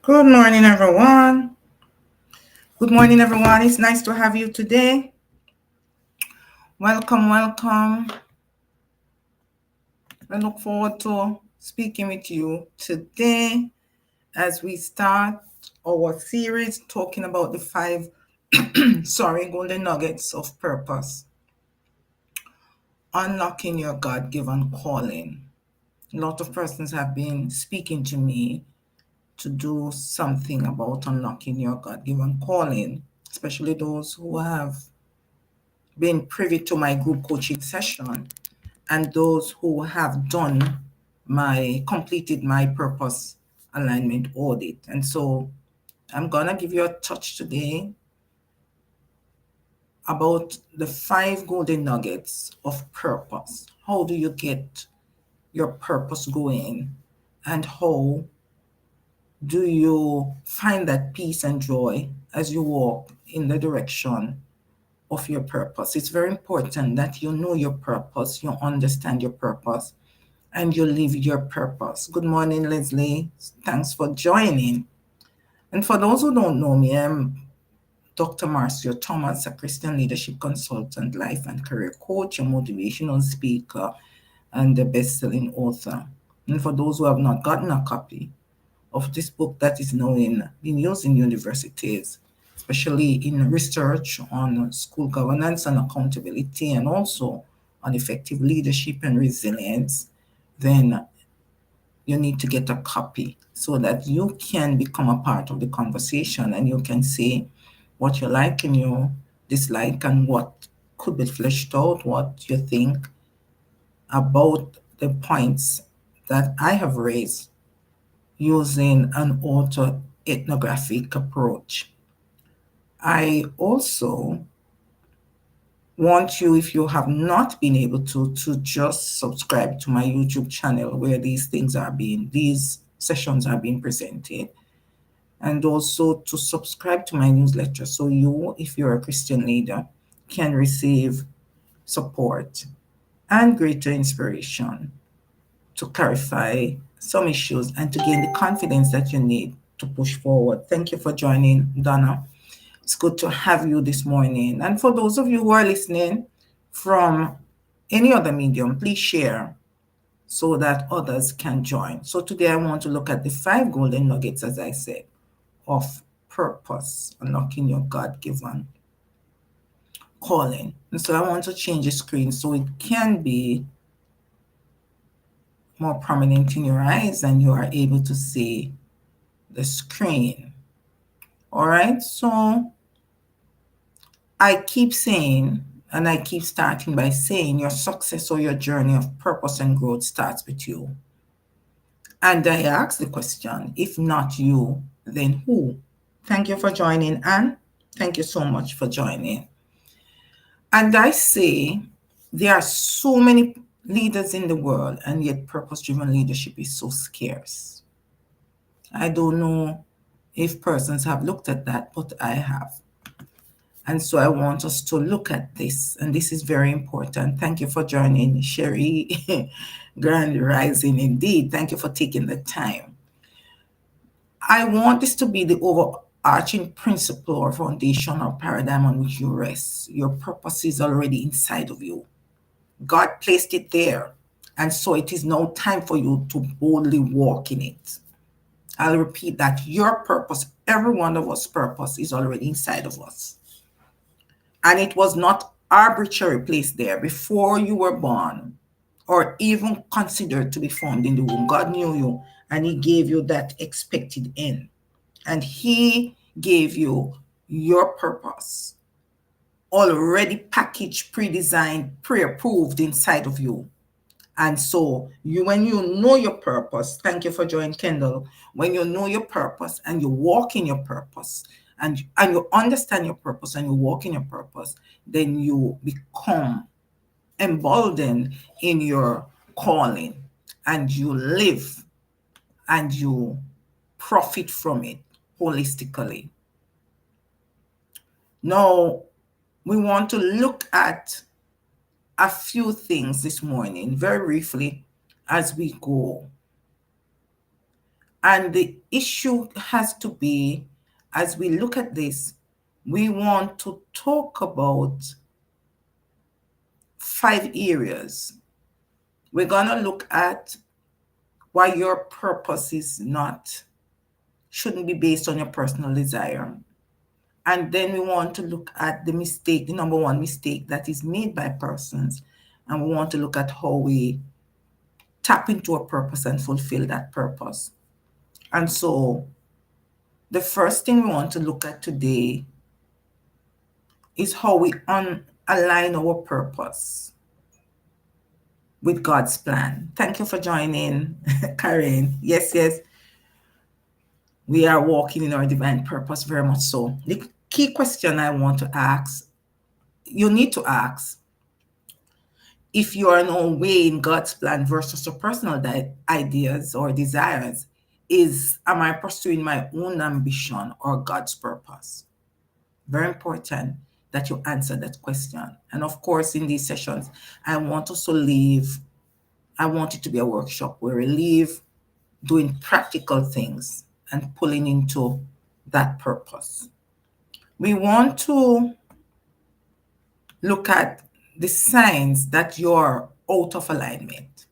Good morning, everyone. Good morning, everyone. It's nice to have you today. Welcome, welcome. I look forward to speaking with you today as we start our series talking about the five, golden nuggets of purpose. Unlocking your God-given calling. A lot of persons have been speaking to me to do something about unlocking your God-given calling, especially those who have been privy to my group coaching session and those who have done completed my purpose alignment audit. And so I'm going to give you a touch today about the five golden nuggets of purpose. How do you get your purpose going? And how do you find that peace and joy as you walk in the direction of your purpose? It's very important that you know your purpose, you understand your purpose, and you live your purpose. Good morning, Leslie. Thanks for joining. And for those who don't know me, I'm Dr. Marcio Thomas, a Christian leadership consultant, life and career coach, a motivational speaker, and a best-selling author. And for those who have not gotten a copy of this book that is now being used in universities, especially in research on school governance and accountability, and also on effective leadership and resilience, then you need to get a copy so that you can become a part of the conversation and you can say what you like and you dislike and what could be fleshed out, what you think about the points that I have raised using an auto-ethnographic approach. I also want you, if you have not been able to just subscribe to my YouTube channel where these sessions are being presented, and also to subscribe to my newsletter so you, if you're a Christian leader, can receive support and greater inspiration to clarify some issues and to gain the confidence that you need to push forward. Thank you for joining, Donna. It's good to have you this morning. And for those of you who are listening from any other medium, please share so that others can join. So today I want to look at the five golden nuggets, as I said, of purpose, unlocking your God-given calling. And so I want to change the screen so it can be more prominent in your eyes and you are able to see the screen. All right, so I keep saying, and I keep starting by saying, your success or your journey of purpose and growth starts with you. And I ask the question, if not you, then who? Thank you for joining, Anne. Thank you so much for joining. And I say, there are so many leaders in the world, and yet purpose-driven leadership is so scarce. I don't know if persons have looked at that, but I have. And so I want us to look at this, and this is very important. Thank you for joining, Sherry. Grand rising indeed. Thank you for taking the time. I want this to be the overarching principle or foundation or paradigm on which you rest. Your purpose is already inside of you. God placed it there. And so it is now time for you to boldly walk in it. I'll repeat that your purpose, every one of us' purpose, is already inside of us. And it was not arbitrarily placed there before you were born or even considered to be formed in the womb. God knew you and He gave you that expected end. And He gave you your purpose already packaged, pre-designed, pre-approved inside of you. And so when you know your purpose, thank you for joining, Kendall. When you know your purpose and you walk in your purpose and you understand your purpose and you walk in your purpose, then you become emboldened in your calling and you live and you profit from it holistically. Now, we want to look at a few things this morning, very briefly, as we go. And the issue has to be, as we look at this, we want to talk about 5 areas. We're going to look at why your purpose is not, shouldn't be based on your personal desire. And then we want to look at the mistake, the number one mistake that is made by persons. And we want to look at how we tap into a purpose and fulfill that purpose. And so the first thing we want to look at today is how we align our purpose with God's plan. Thank you for joining, Karen. Yes, yes. We are walking in our divine purpose, very much so. The key question I want to ask, you need to ask, if you are now weighing God's plan versus your personal ideas or desires, am I pursuing my own ambition or God's purpose? Very important that you answer that question. And of course, in these sessions, I want it to be a workshop where we leave doing practical things and pulling into that purpose. We want to look at the signs that you're out of alignment.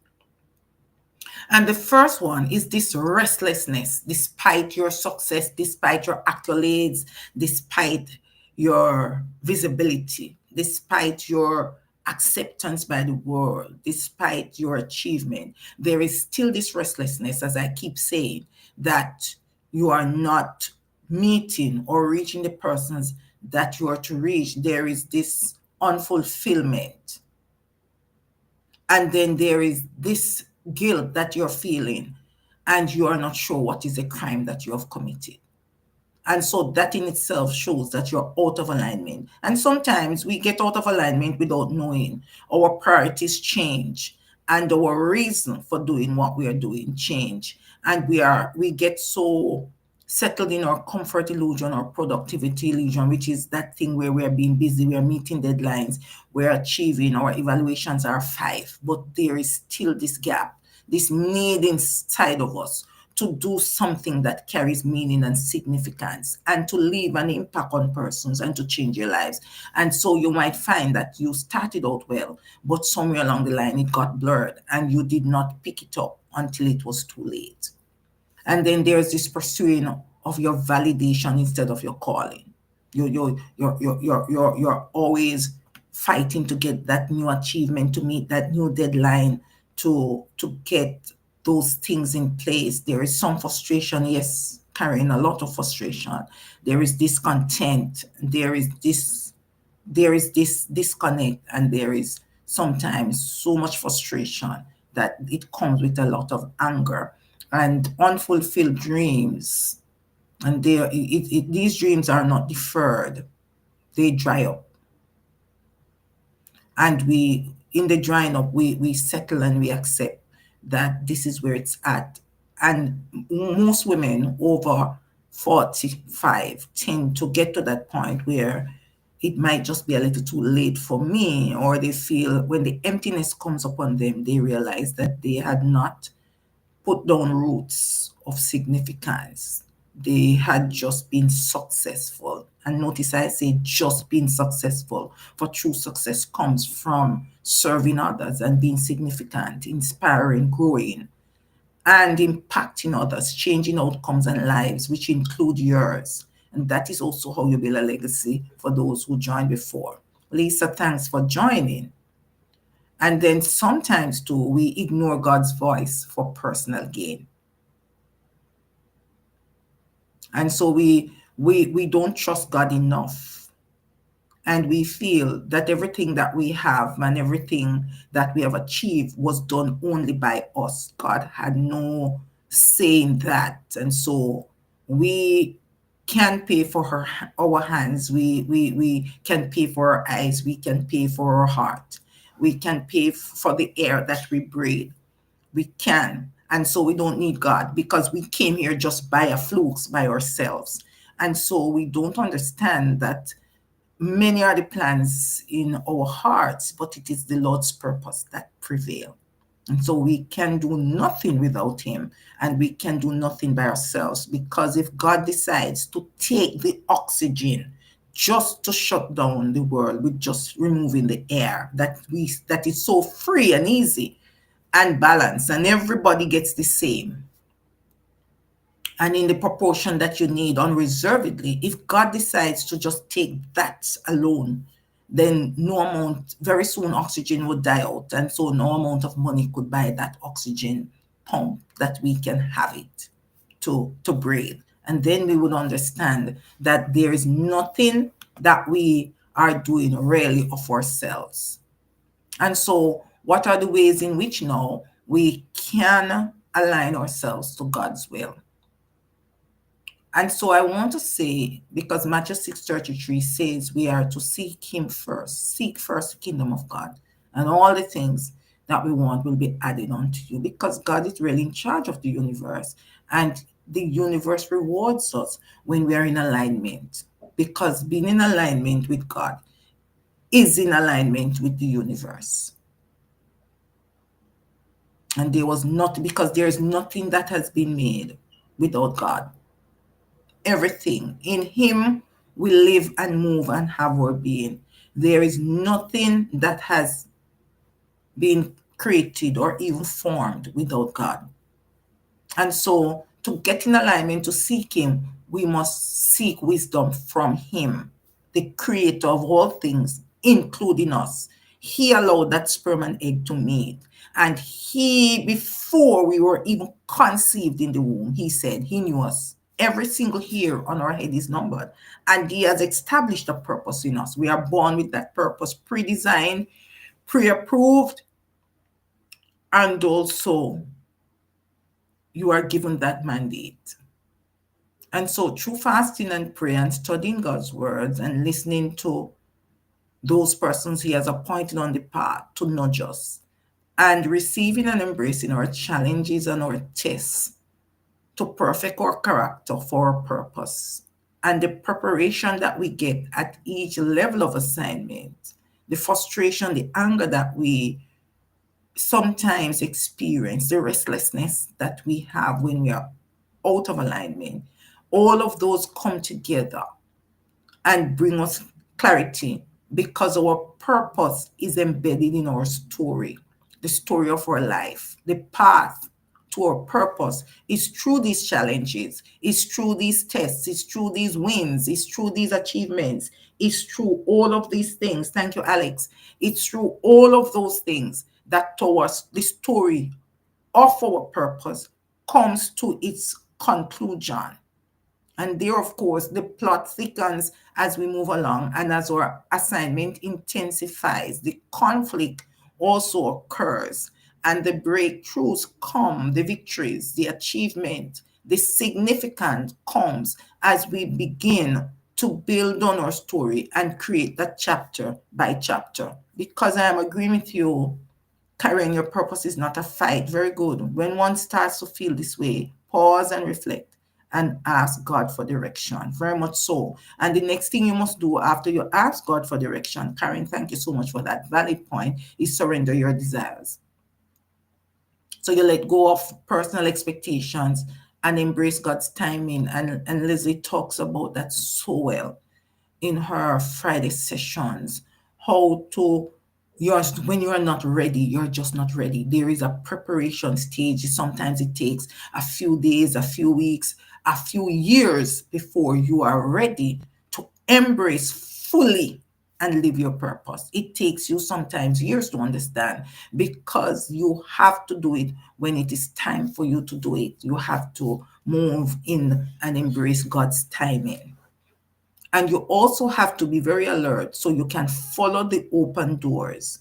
And the first one is this restlessness, despite your success, despite your accolades, despite your visibility, despite your acceptance by the world, despite your achievement. There is still this restlessness, as I keep saying, that you are not meeting or reaching the persons that you are to reach. There is this unfulfillment. And then there is this guilt that you're feeling, and you are not sure what is the crime that you have committed. And so that in itself shows that you're out of alignment. And sometimes we get out of alignment without knowing. Our priorities change, and our reason for doing what we are doing change. And we get so settled in our comfort illusion or productivity illusion, which is that thing where we're being busy, we're meeting deadlines, we're achieving, our evaluations are 5, but there is still this gap, this need inside of us to do something that carries meaning and significance, and to leave an impact on persons and to change your lives. And so you might find that you started out well, but somewhere along the line it got blurred and you did not pick it up until it was too late. And then there's this pursuing of your validation instead of your calling. You're always fighting to get that new achievement, to meet that new deadline, to get those things in place. There is some frustration, yes, Karen, a lot of frustration. There is discontent. There is this disconnect, and there is sometimes so much frustration that it comes with a lot of anger and unfulfilled dreams. And these dreams are not deferred, they dry up. And in the drying up, we settle and we accept that this is where it's at. And most women over 45 tend to get to that point where it might just be a little too late for me, or they feel when the emptiness comes upon them, they realize that they had not put down roots of significance. They had just been successful. And notice I say just being successful, for true success comes from serving others and being significant, inspiring, growing, and impacting others, changing outcomes and lives, which include yours. And that is also how you build a legacy for those who joined before. Lisa, thanks for joining. And then sometimes too, we ignore God's voice for personal gain. And so we don't trust God enough. And we feel that everything that we have and everything that we have achieved was done only by us. God had no say in that. And so we can pay for our hands. We can pay for our eyes. We can pay for our heart. We can pay for the air that we breathe. We can. And so we don't need God, because we came here just by a fluke, by ourselves. And so we don't understand that many are the plans in our hearts, but it is the Lord's purpose that prevail. And so we can do nothing without him, and we can do nothing by ourselves, because if God decides to take the oxygen just to shut down the world with just removing the air that is so free and easy and balanced, and everybody gets the same and in the proportion that you need unreservedly, if God decides to just take that alone, then no amount, very soon oxygen would die out. And so no amount of money could buy that oxygen pump that we can have it to breathe. And then we would understand that there is nothing that we are doing really of ourselves. And so, what are the ways in which now we can align ourselves to God's will? And so I want to say, because Matthew 6:33 says we are to seek him first. Seek first the kingdom of God. And all the things that we want will be added unto you, because God is really in charge of the universe. And the universe rewards us when we are in alignment. Because being in alignment with God is in alignment with the universe. And there was not, because there is nothing that has been made without God. Everything in him we live and move and have our being. There is nothing that has been created or even formed without God. And so to get in alignment, to seek him, we must seek wisdom from him, the creator of all things, including us. He allowed that sperm and egg to meet. And he, before we were even conceived in the womb, he said he knew us. Every single hair on our head is numbered. And he has established a purpose in us. We are born with that purpose, pre-designed, pre-approved, and also you are given that mandate. And so through fasting and prayer and studying God's words and listening to those persons he has appointed on the path to nudge us, and receiving and embracing our challenges and our tests to perfect our character for our purpose, and the preparation that we get at each level of assignment, the frustration, the anger that we sometimes experience, the restlessness that we have when we are out of alignment, all of those come together and bring us clarity, because our purpose is embedded in our story, the story of our life. The path to our purpose is through these challenges, is through these tests, is through these wins, is through these achievements, is through all of these things. Thank you, Alex. It's through all of those things that towards the story of our purpose comes to its conclusion. And there, of course, the plot thickens as we move along, and as our assignment intensifies, the conflict also occurs, and the breakthroughs come, the victories, the achievement, the significant comes as we begin to build on our story and create that chapter by chapter. Because I am agreeing with you, carrying your purpose is not a fight. Very good. When one starts to feel this way, pause and reflect and ask God for direction. Very much so. And the next thing you must do after you ask God for direction, Karen, thank you so much for that valid point, is surrender your desires. So you let go of personal expectations and embrace God's timing. And Leslie talks about that so well in her Friday sessions, how to, when you are not ready, you're just not ready. There is a preparation stage. Sometimes it takes a few days, a few weeks, a few years before you are ready to embrace fully and live your purpose. It takes you sometimes years to understand, because you have to do it when it is time for you to do it. You have to move in and embrace God's timing. And you also have to be very alert so you can follow the open doors.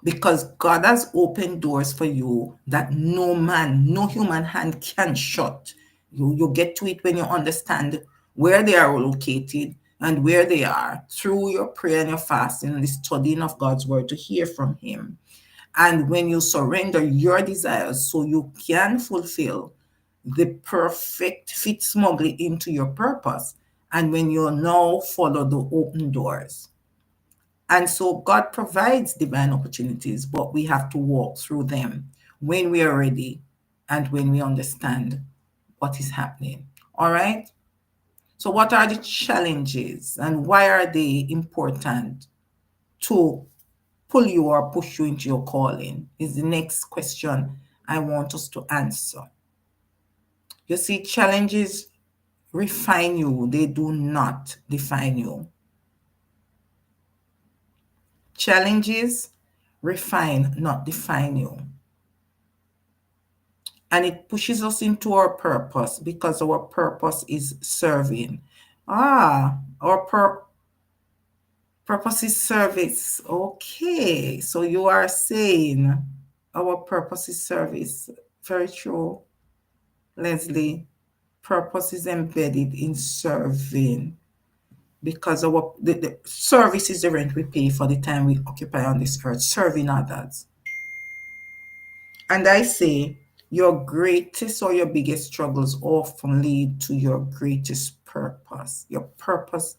Because God has opened doors for you that no man, no human hand can shut. You get to it when you understand where they are located and where they are, through your prayer and your fasting and the studying of God's word to hear from him. And when you surrender your desires so you can fulfill the perfect fit smugly into your purpose, and when you now follow the open doors. And so God provides divine opportunities, but we have to walk through them when we are ready and when we understand what is happening. All right? So, what are the challenges and why are they important to pull you or push you into your calling? Is the next question I want us to answer. You see, challenges refine you, they do not define you. Challenges refine, not define you. And it pushes us into our purpose because our purpose is serving. Our purpose is service. Okay, so you are saying our purpose is service. Very true, Leslie. Purpose is embedded in serving because the service is the rent we pay for the time we occupy on this earth, serving others. And I say, your greatest or your biggest struggles often lead to your greatest purpose. Your purpose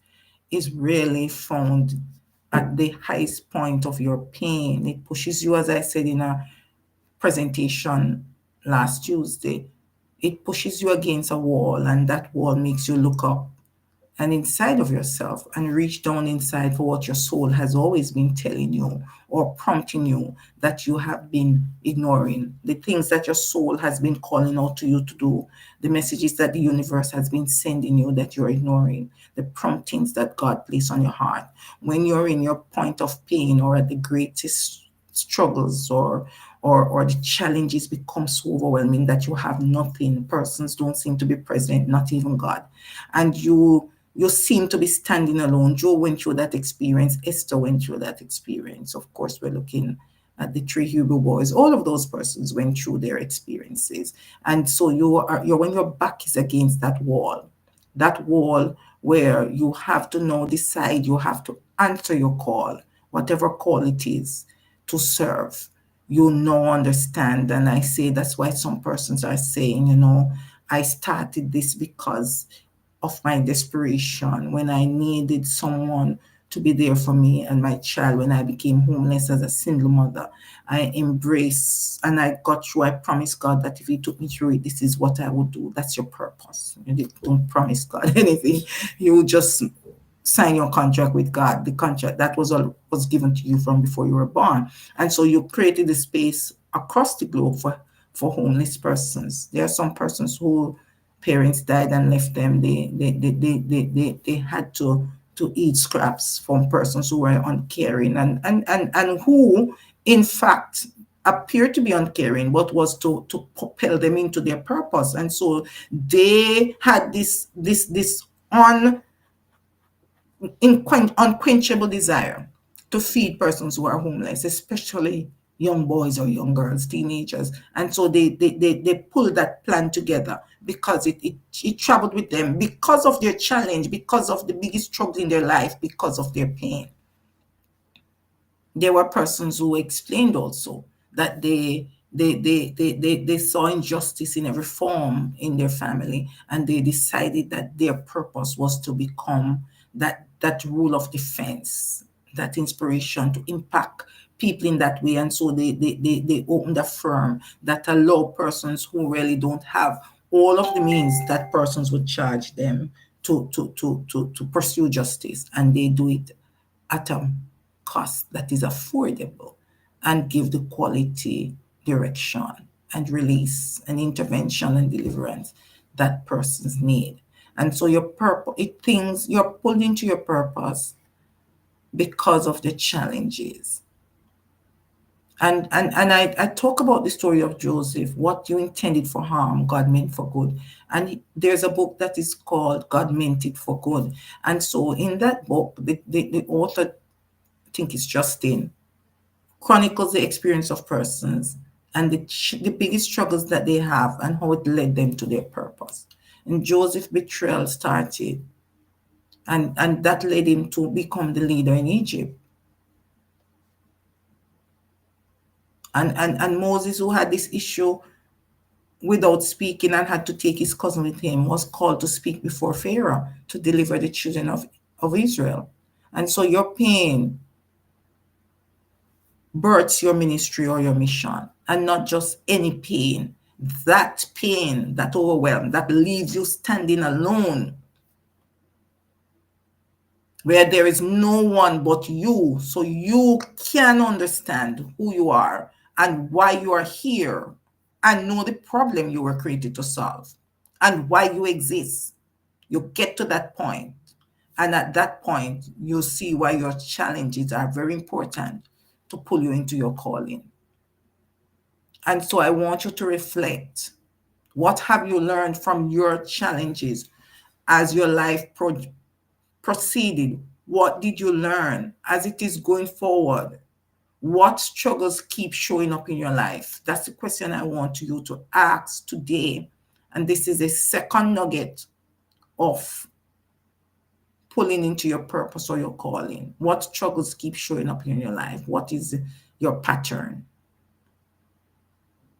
is really found at the highest point of your pain. It pushes you, as I said in a presentation last Tuesday, it pushes you against a wall, and that wall makes you look up and inside of yourself and reach down inside for what your soul has always been telling you or prompting you that you have been ignoring, the things that your soul has been calling out to you to do, the messages that the universe has been sending you that you're ignoring, the promptings that God placed on your heart. When you're in your point of pain or at the greatest struggles or the challenges become so overwhelming that you have nothing, persons don't seem to be present, not even God, and you seem to be standing alone. Joe went through that experience. Esther went through that experience. Of course, we're looking at the three Hebrew boys. All of those persons went through their experiences. And so you're when your back is against that wall where you have to now decide, you have to answer your call, whatever call it is, to serve. You now understand. And I say that's why some persons are saying, I started this because of my desperation, when I needed someone to be there for me and my child, when I became homeless as a single mother. I embraced and I got through. I promised God that if He took me through it, this is what I would do. That's your purpose. You don't promise God anything. You just sign your contract with God. The contract that was given to you from before you were born. And so you created a space across the globe for homeless persons. There are some persons who parents died and left them. They had to eat scraps from persons who were uncaring and who in fact appeared to be uncaring, but was to propel them into their purpose. And so they had this unquenchable desire to feed persons who are homeless, especially young boys or young girls, teenagers. And so they pulled that plan together because it traveled with them because of their challenge, because of the biggest struggle in their life, because of their pain. There were persons who explained also that they saw injustice in every form in their family, and they decided that their purpose was to become that rule of defense, that inspiration to impact people in that way. And so they opened a firm that allow persons who really don't have all of the means that persons would charge them to pursue justice, and they do it at a cost that is affordable and give the quality direction and release and intervention and deliverance that persons need. And so your purpose, you're pulled into your purpose because of the challenges. And I talk about the story of Joseph, what you intended for harm, God meant for good. And there's a book that is called God Meant It for Good. And so in that book, the author, I think it's Justin, chronicles the experience of persons and the biggest struggles that they have and how it led them to their purpose. And Joseph's betrayal started, and that led him to become the leader in Egypt. And Moses, who had this issue without speaking and had to take his cousin with him, was called to speak before Pharaoh to deliver the children of Israel. And so your pain births your ministry or your mission, and not just any pain. That pain, that overwhelm, that leaves you standing alone, where there is no one but you, so you can understand who you are and why you are here, and know the problem you were created to solve and why you exist. You get to that point, and at that point, you see why your challenges are very important to pull you into your calling. And so I want you to reflect. What have you learned from your challenges as your life proceeded? What did you learn as it is going forward? What struggles keep showing up in your life? That's the question I want you to ask today. And this is a second nugget of pulling into your purpose or your calling. What struggles keep showing up in your life? What is your pattern?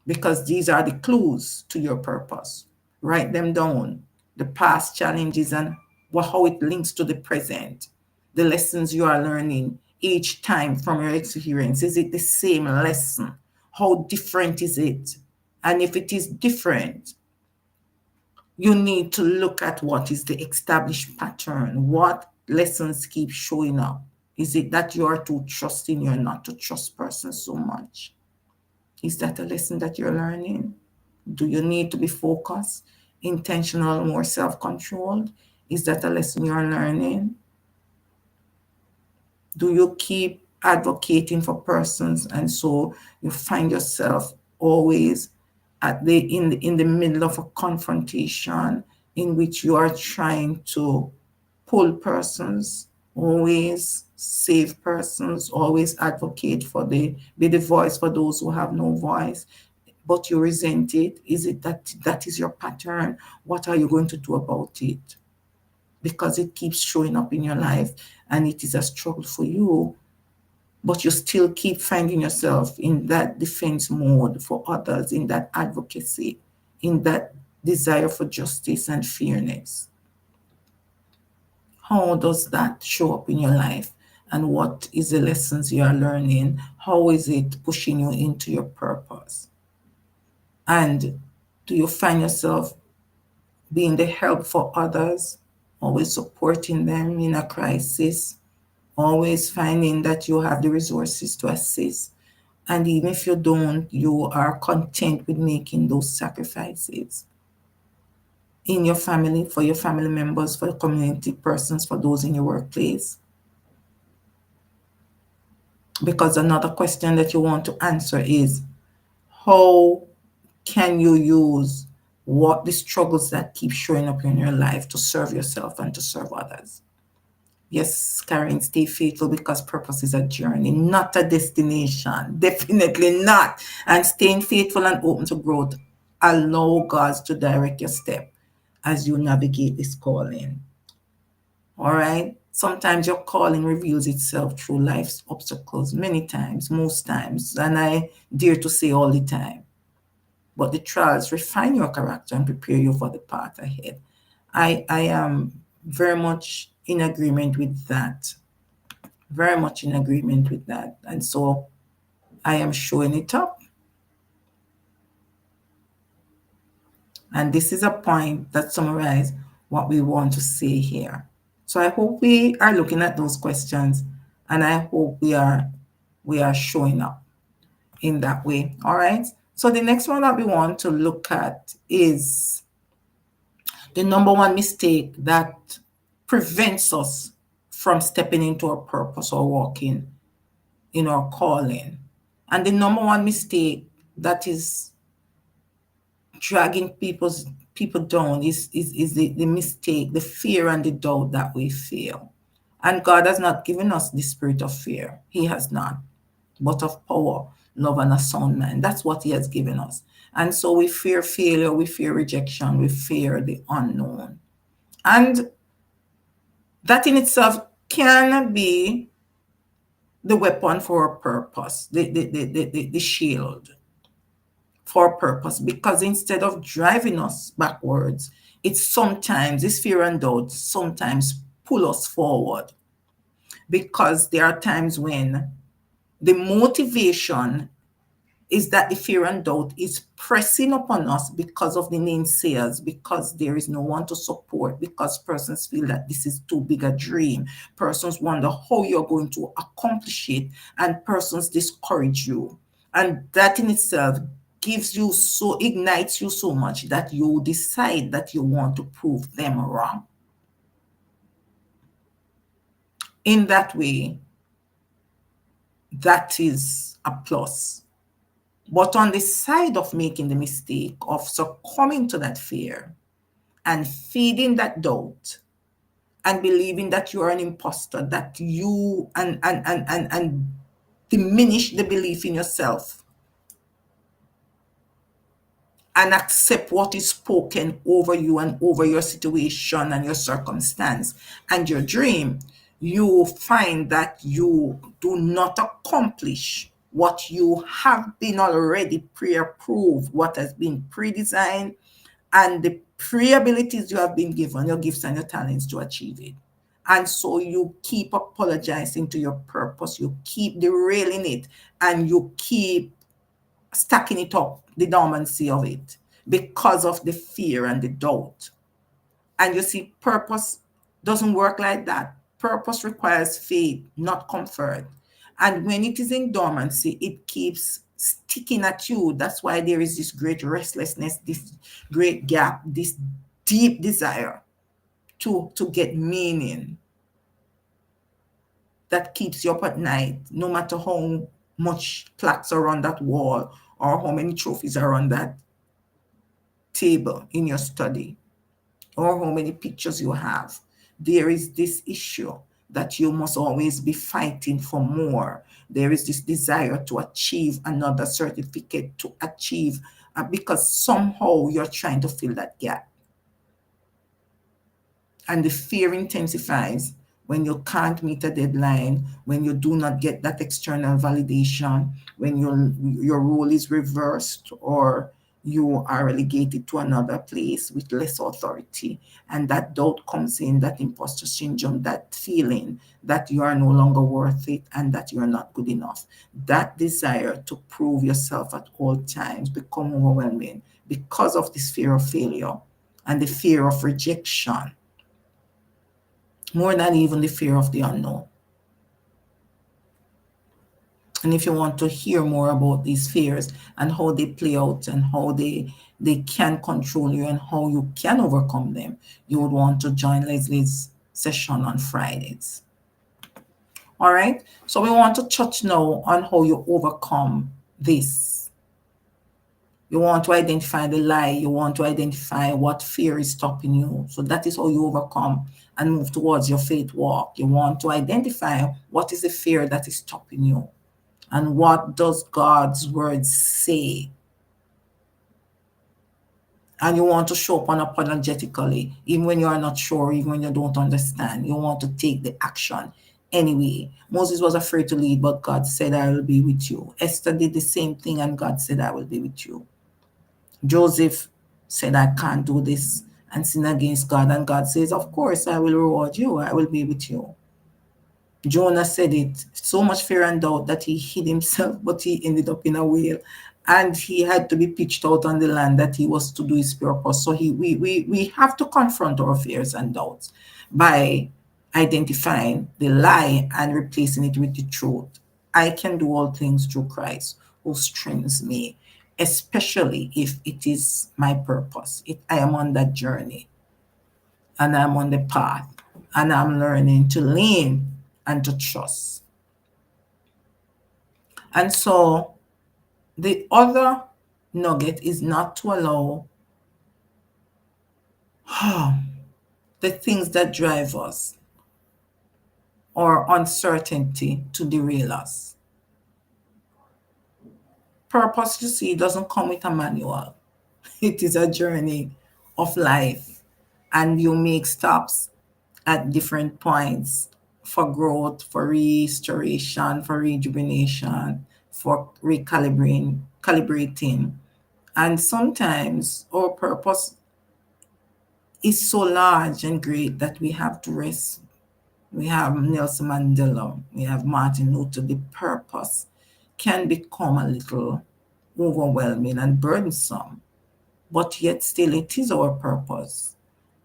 Because these are the clues to your purpose. Write them down. The past challenges and how it links to the present. The lessons you are learning each time from your experience. Is it the same lesson? How different is it? And if it is different, you need to look at what is the established pattern. What lessons keep showing up? Is it that you are too trusting, you're not to trust persons so much? Is that a lesson that you're learning? Do you need to be focused, intentional, more self-controlled? Is that a lesson you're learning? Do you keep advocating for persons and so you find yourself always in the middle of a confrontation in which you are trying to pull persons, always save persons, always advocate for be the voice for those who have no voice, but you resent it? Is it that is your pattern? What are you going to do about it? Because it keeps showing up in your life and it is a struggle for you, but you still keep finding yourself in that defense mode for others, in that advocacy, in that desire for justice and fairness. How does that show up in your life? And what is the lessons you are learning? How is it pushing you into your purpose? And do you find yourself being the help for others, always supporting them in a crisis, always finding that you have the resources to assist? And even if you don't, you are content with making those sacrifices in your family, for your family members, for the community persons, for those in your workplace. Because another question that you want to answer is, how can you use what the struggles that keep showing up in your life to serve yourself and to serve others? Yes, Karen, stay faithful, because purpose is a journey, not a destination. Definitely not. And staying faithful and open to growth, allow God to direct your step as you navigate this calling. All right? Sometimes your calling reveals itself through life's obstacles, many times, most times, and I dare to say all the time. But the trials refine your character and prepare you for the path ahead. I am very much in agreement with that. Very much in agreement with that. And so I am showing it up. And this is a point that summarizes what we want to say here. So I hope we are looking at those questions, and I hope we are showing up in that way. All right. So the next one that we want to look at is the number one mistake that prevents us from stepping into our purpose or walking in our calling. And the number one mistake that is dragging people down is the mistake, the fear and the doubt that we feel. And God has not given us the spirit of fear. He has not, but of power, love, and a sound mind. That's what He has given us. And so we fear failure, we fear rejection, we fear the unknown. And that in itself can be the weapon for a purpose, the shield for purpose, because instead of driving us backwards, this fear and doubt sometimes pull us forward, because there are times when The motivation is that the fear and doubt is pressing upon us because of the naysayers, because there is no one to support, because persons feel that this is too big a dream. Persons wonder how you're going to accomplish it, and persons discourage you. And that in itself ignites you so much that you decide that you want to prove them wrong. In that way, that is a plus. But on the side of making the mistake of succumbing to that fear and feeding that doubt and believing that you are an imposter, that you and diminish the belief in yourself and accept what is spoken over you and over your situation and your circumstance and your dream, you find that you do not accomplish what you have been already pre-approved, what has been pre-designed, and the pre-abilities you have been given, your gifts and your talents to achieve it. And so you keep apologizing to your purpose, you keep derailing it, and you keep stacking it up, the dormancy of it, because of the fear and the doubt. And you see, purpose doesn't work like that. Purpose requires faith, not comfort. And when it is in dormancy, it keeps sticking at you. That's why there is this great restlessness, this great gap, this deep desire to get meaning that keeps you up at night, no matter how much plaques are on that wall or how many trophies are on that table in your study or how many pictures you have. There is this issue that you must always be fighting for more. There is this desire to achieve another certificate, to achieve, because somehow you're trying to fill that gap. And the fear intensifies when you can't meet a deadline, when you do not get that external validation, when your role is reversed or you are relegated to another place with less authority. And that doubt comes in, that imposter syndrome, that feeling that you are no longer worth it and that you are not good enough. That desire to prove yourself at all times become overwhelming because of this fear of failure and the fear of rejection, more than even the fear of the unknown. And if you want to hear more about these fears and how they play out and how they can control you and how you can overcome them, you would want to join Leslie's session on Fridays. All right. So we want to touch now on how you overcome this. You want to identify the lie. You want to identify what fear is stopping you. So that is how you overcome and move towards your faith walk. You want to identify what is the fear that is stopping you and what does God's word say. And you want to show up unapologetically, even when you are not sure, even when you don't understand. You want to take the action anyway. Moses was afraid to lead, but God said, I will be with you. Esther did the same thing, and God said, I will be with you. Joseph said, I can't do this and sin against God. And God says, of course, I will reward you. I will be with you. Jonah said it, so much fear and doubt that he hid himself, but he ended up in a whale. And he had to be pitched out on the land that he was to do his purpose. So we have to confront our fears and doubts by identifying the lie and replacing it with the truth. I can do all things through Christ who strengthens me, especially if it is my purpose. If I am on that journey and I'm on the path and I'm learning to lean and to trust. And so the other nugget is not to allow the things that drive us or uncertainty to derail us. Purpose, you see, doesn't come with a manual. It is a journey of life, and you make stops at different points for growth, for restoration, for rejuvenation, for calibrating. And sometimes our purpose is so large and great that we have to rest. we have Nelson Mandela, we have Martin Luther. The purpose can become a little overwhelming and burdensome, but yet still it is our purpose.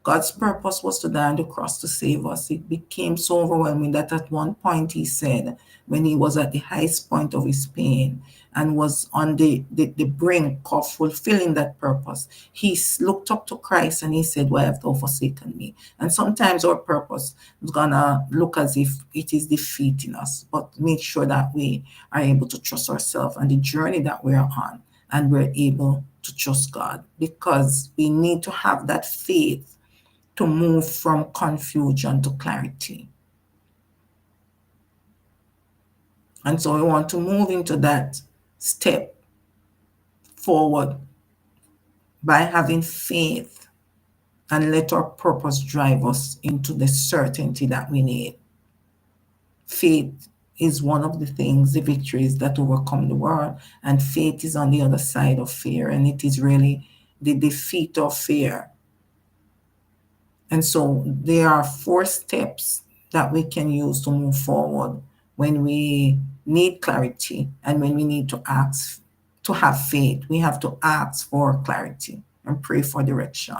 God's purpose was to die on the cross to save us. It became so overwhelming that at one point he said, when he was at the highest point of his pain and was on the brink of fulfilling that purpose, he looked up to Christ and he said, why have thou forsaken me? And sometimes our purpose is going to look as if it is defeating us, but make sure that we are able to trust ourselves and the journey that we are on, and we're able to trust God, because we need to have that faith to move from confusion to clarity. And so we want to move into that step forward by having faith and let our purpose drive us into the certainty that we need. Faith is one of the things, the victories that overcome the world, and faith is on the other side of fear, and it is really the defeat of fear. And so there are 4 steps that we can use to move forward when we need clarity and when we need to ask to have faith. We have to ask for clarity and pray for direction.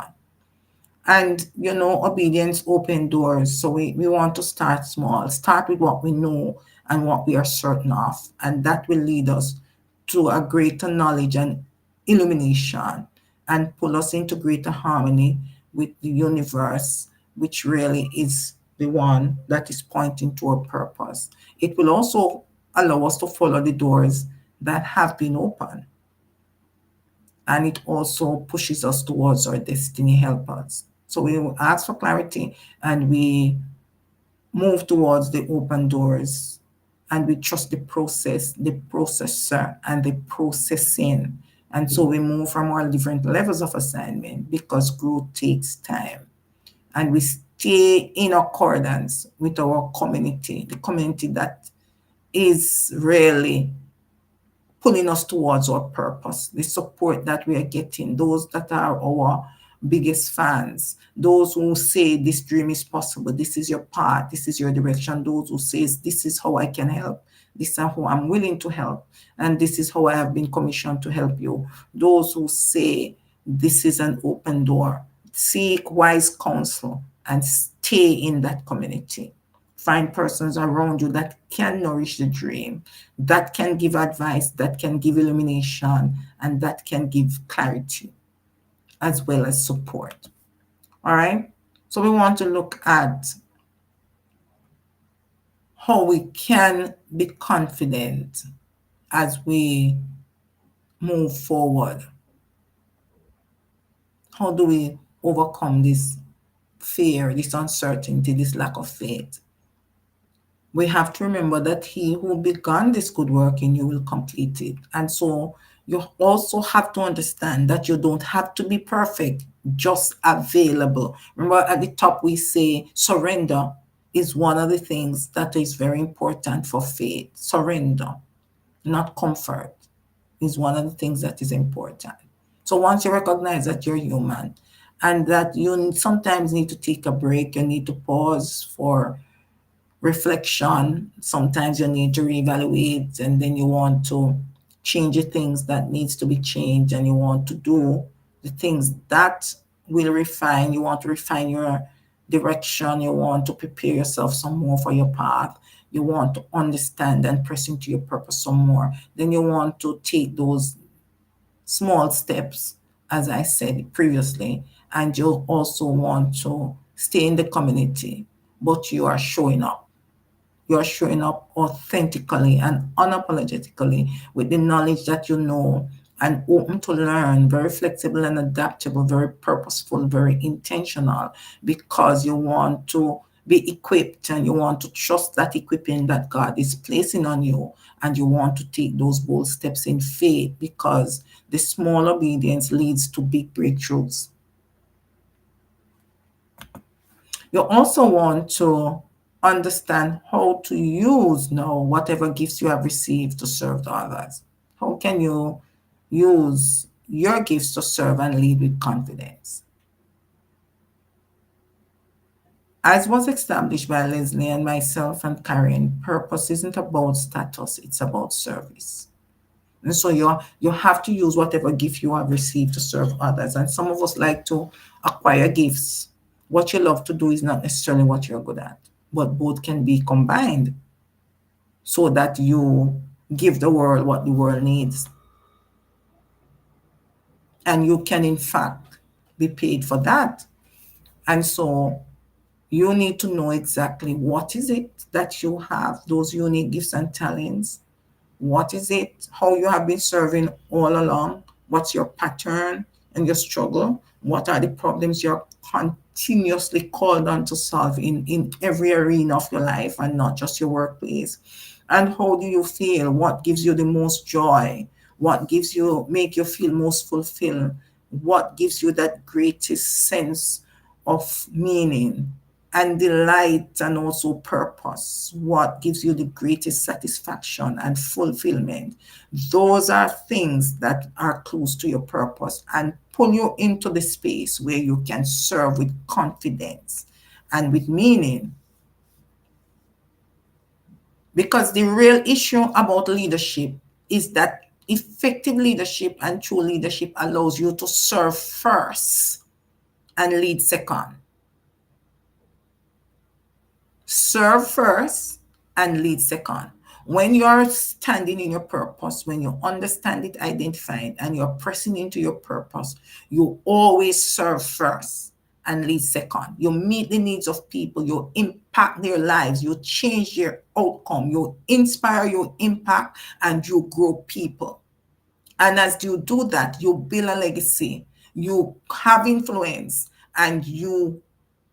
And, obedience open doors. So we want to start small, start with what we know and what we are certain of. And that will lead us to a greater knowledge and illumination and pull us into greater harmony with the universe, which really is the one that is pointing to our purpose. It will also allow us to follow the doors that have been opened. And it also pushes us towards our destiny helpers. So we will ask for clarity and we move towards the open doors, and we trust the process, the processor, and the processing. And so we move from our different levels of assignment because growth takes time. And we stay in accordance with our community, the community that is really pulling us towards our purpose, the support that we are getting, those that are our biggest fans, those who say this dream is possible, this is your path, this is your direction, those who say this is how I can help, this is how I'm willing to help, and this is how I have been commissioned to help you, those who say this is an open door. Seek wise counsel and stay in that community. Find persons around you that can nourish the dream, that can give advice, that can give illumination, and that can give clarity as well as support. All right? So we want to look at how we can be confident as we move forward. How do we overcome this fear, this uncertainty, this lack of faith? We have to remember that he who began this good work in you will complete it. And so you also have to understand that you don't have to be perfect, just available. Remember at the top we say surrender is one of the things that is very important for faith. Surrender, not comfort, is one of the things that is important. So once you recognize that you're human and that you sometimes need to take a break, you need to pause for reflection. Sometimes you need to reevaluate, and then you want to change the things that needs to be changed, and you want to do the things that will refine. You want to refine your direction. You want to prepare yourself some more for your path. You want to understand and press into your purpose some more. Then you want to take those small steps, as I said previously, and you also want to stay in the community, but you are showing up. You are showing up authentically and unapologetically with the knowledge that you know, and open to learn, very flexible and adaptable, very purposeful, very intentional, because you want to be equipped and you want to trust that equipping that God is placing on you, and you want to take those bold steps in faith, because the small obedience leads to big breakthroughs. You also want to understand how to use now whatever gifts you have received to serve the others. How can you use your gifts to serve and lead with confidence? As was established by Leslie and myself and Karen, purpose isn't about status, it's about service. And so you have to use whatever gift you have received to serve others. And some of us like to acquire gifts. What you love to do is not necessarily what you're good at, but both can be combined so that you give the world what the world needs. And you can, in fact, be paid for that. And so you need to know exactly what is it that you have, those unique gifts and talents. What is it? How you have been serving all along? What's your pattern and your struggle? What are the problems you're continuously called on to solve in every arena of your life and not just your workplace? And how do you feel? What gives you the most joy? What gives you make you feel most fulfilled? What gives you that greatest sense of meaning and delight and also purpose? What gives you the greatest satisfaction and fulfillment? Those are things that are close to your purpose and pull you into the space where you can serve with confidence and with meaning. Because the real issue about leadership is that effective leadership and true leadership allows you to serve first and lead second. Serve first and lead second. When you're standing in your purpose, when you understand it, identify it, and you're pressing into your purpose, you always serve first and lead second. You meet the needs of people, you impact their lives, you change their outcome, you inspire, you impact, and you grow people. And as you do that, you build a legacy, you have influence, and you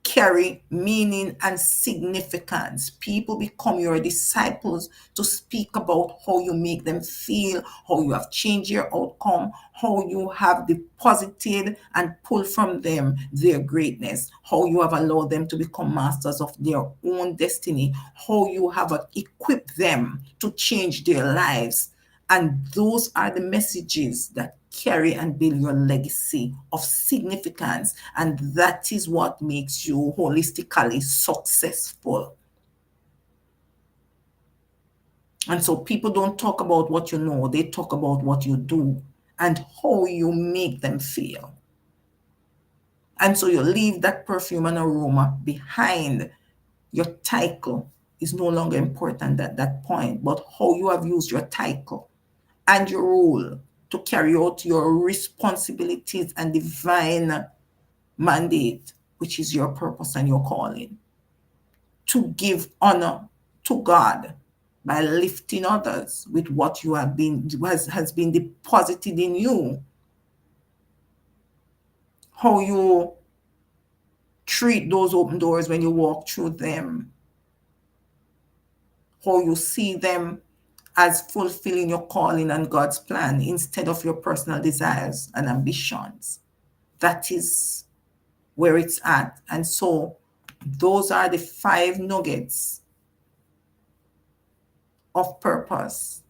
carry meaning and significance. People become your disciples to speak about how you make them feel, how you have changed your outcome, how you have deposited and pulled from them their greatness, how you have allowed them to become masters of their own destiny, how you have equipped them to change their lives. And those are the messages that carry and build your legacy of significance. And that is what makes you holistically successful. And so people don't talk about what you know, they talk about what you do and how you make them feel. And so you leave that perfume and aroma behind. Your title is no longer important at that point, but how you have used your title and your role to carry out your responsibilities and divine mandate, which is your purpose and your calling, to give honor to God by lifting others with what you have been has been deposited in you. How you treat those open doors when you walk through them. How you see them as fulfilling your calling and God's plan instead of your personal desires and ambitions. That is where it's at. And so those are the 5 nuggets of purpose.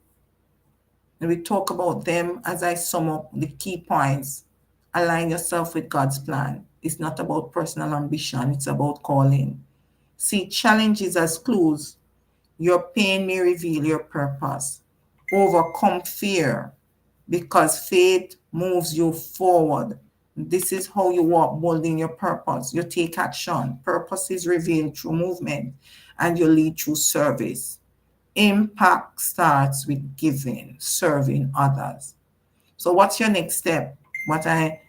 And we talk about them as I sum up the key points. Align yourself with God's plan. It's not about personal ambition, it's about calling. See challenges as clues. Your pain may reveal your purpose. Overcome fear because faith moves you forward. This is how you walk bold in your purpose. You take action. Purpose is revealed through movement and you lead through service. Impact starts with giving, serving others. So what's your next step? What I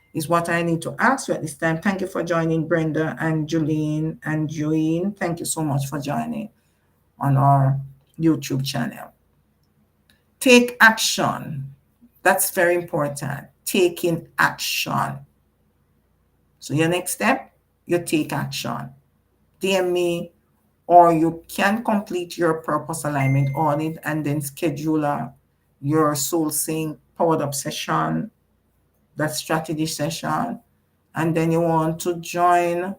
need to ask you at this time. Thank you for joining, Brenda and Julene and Joanne. Thank you so much for joining on our YouTube channel. Take action. That's very important. Taking action. So your next step, you take action. DM me, or you can complete your purpose alignment audit and then schedule your soul sync powered up session, that strategy session. And then you want to join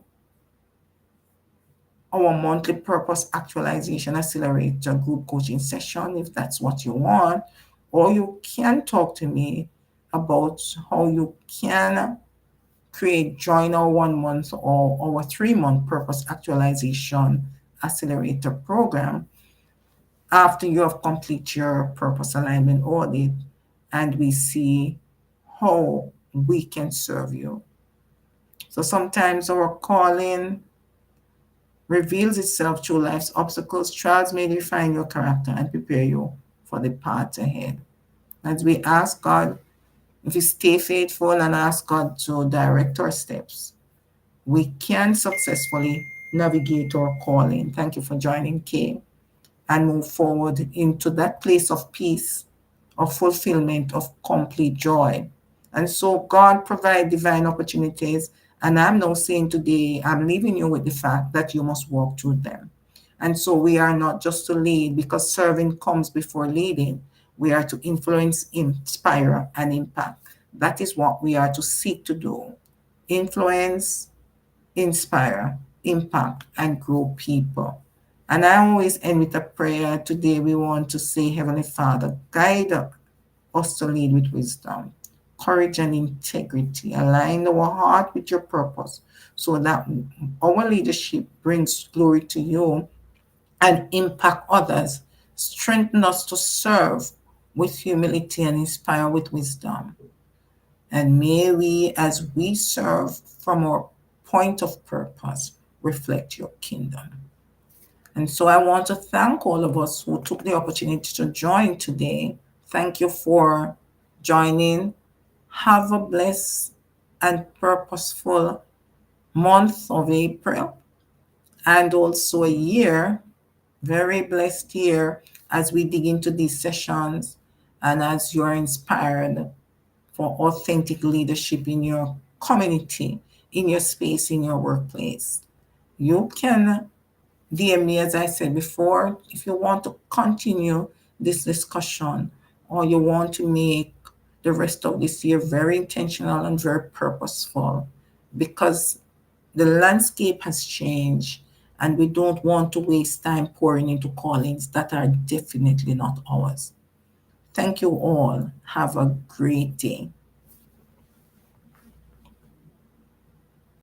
our monthly purpose actualization accelerator group coaching session if that's what you want. Or you can talk to me about how you can join our 1 month or our 3 month purpose actualization accelerator program after you have completed your purpose alignment audit, and we see how we can serve you. So sometimes our calling reveals itself through life's obstacles. Trials may refine your character and prepare you for the path ahead. As we ask God, if we stay faithful and ask God to direct our steps, we can successfully navigate our calling. Thank you for joining, Kay, and move forward into that place of peace, of fulfillment, of complete joy. And so God provide divine opportunities. And I'm now saying today, I'm leaving you with the fact that you must walk through them. And so we are not just to lead, because serving comes before leading. We are to influence, inspire, and impact. That is what we are to seek to do. Influence, inspire, impact, and grow people. And I always end with a prayer. Today we want to say, Heavenly Father, guide us to lead with wisdom, courage, and integrity. Align our heart with your purpose so that our leadership brings glory to you and impact others. Strengthen us to serve with humility and inspire with wisdom. And may we, as we serve from our point of purpose, reflect your kingdom. And so I want to thank all of us who took the opportunity to join today. Thank you for joining. Have a blessed and purposeful month of April, and also a year, very blessed year, as we dig into these sessions and as you are inspired for authentic leadership in your community, in your space, in your workplace. You can DM me, as I said before, if you want to continue this discussion or you want to make the rest of this year very intentional and very purposeful, because the landscape has changed and we don't want to waste time pouring into callings that are definitely not ours. Thank you all. Have a great day.